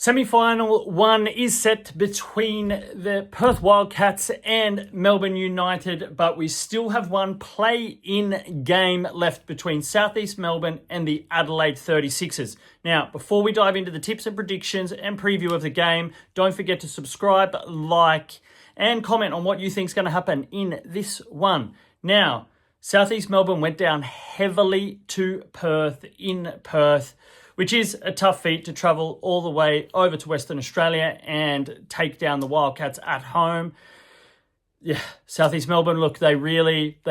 Semi-final one is set between the Perth Wildcats and Melbourne United, but we still have one play-in game left between South East Melbourne and the Adelaide 36ers. Now, before we dive into the tips and predictions and preview of the game, don't forget to subscribe, like, and comment on what you think is going to happen in this one. Now, South East Melbourne went down heavily to Perth in Perth, which is a tough feat to travel all the way over to Western Australia and take down the Wildcats at home. Yeah, South East Melbourne, look, they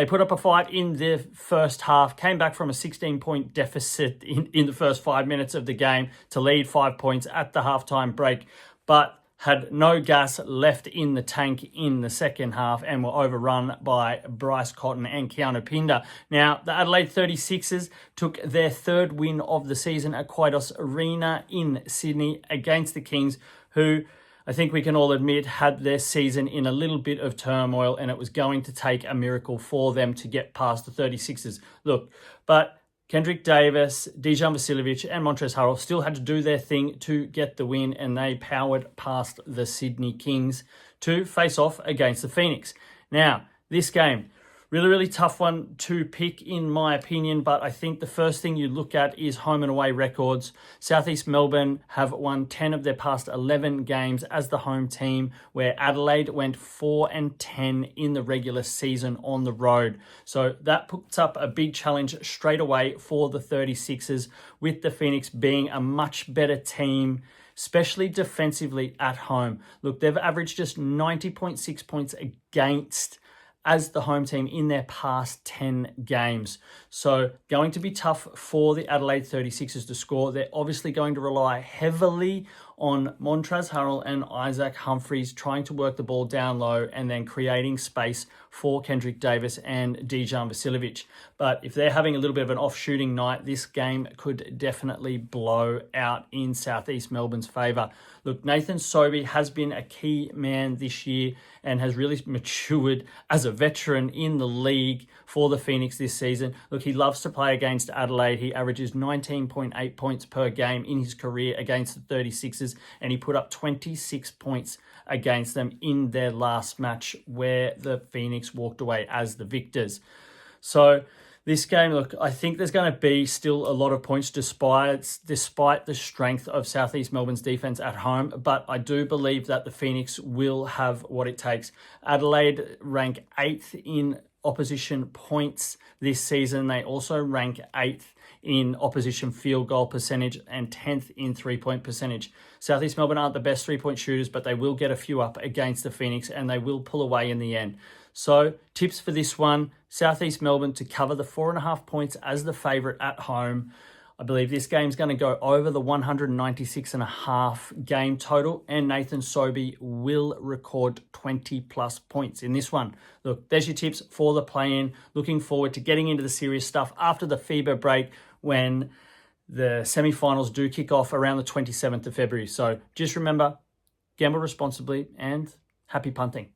put up a fight in the first half, came back from a 16-point deficit in the first 5 minutes of the game to lead 5 points at the halftime break, but had no gas left in the tank in the second half and were overrun by Bryce Cotton and Keanu Pinder. Now, the Adelaide 36ers took their third win of the season at Quaidos Arena in Sydney against the Kings, who I think we can all admit had their season in a little bit of turmoil, and it was going to take a miracle for them to get past the 36ers. Look, but Kendrick Davis, Dejan Vasiljevic and Montrezl Harrell still had to do their thing to get the win, and they powered past the Sydney Kings to face off against the Phoenix. Now, this game, really tough one to pick in my opinion, but I think the first thing you look at is home and away records. South East Melbourne have won 10 of their past 11 games as the home team, where Adelaide went 4-10 in the regular season on the road. So that puts up a big challenge straight away for the 36ers, with the Phoenix being a much better team, especially defensively at home. Look, they've averaged just 90.6 points against as the home team in their past 10 games. So going to be tough for the Adelaide 36ers to score. They're obviously going to rely heavily on Montrezl Harrell and Isaac Humphries trying to work the ball down low and then creating space for Kendrick Davis and Dejan Vasiljevic. But if they're having a little bit of an off-shooting night, this game could definitely blow out in South East Melbourne's favour. Look, Nathan Sobey has been a key man this year and has really matured as a veteran in the league for the Phoenix this season. Look, he loves to play against Adelaide. He averages 19.8 points per game in his career against the 36ers, and he put up 26 points against them in their last match where the Phoenix walked away as the victors. So this game, look, I think there's going to be still a lot of points despite the strength of South East Melbourne's defense at home, but I do believe that the Phoenix will have what it takes. Adelaide rank 8th in opposition points this season. They also rank 8th in opposition field goal percentage and 10th in three-point percentage. South East Melbourne aren't the best three-point shooters, but they will get a few up against the Phoenix and they will pull away in the end. So tips for this one: South East Melbourne to cover the 4.5 points as the favourite at home. I believe this game's going to go over the 196.5 game total, and Nathan Sobey will record 20 plus points in this one. Look, there's your tips for the play-in. Looking forward to getting into the serious stuff after the FIBA break when the semi-finals do kick off around the 27th of February. So just remember, gamble responsibly and happy punting.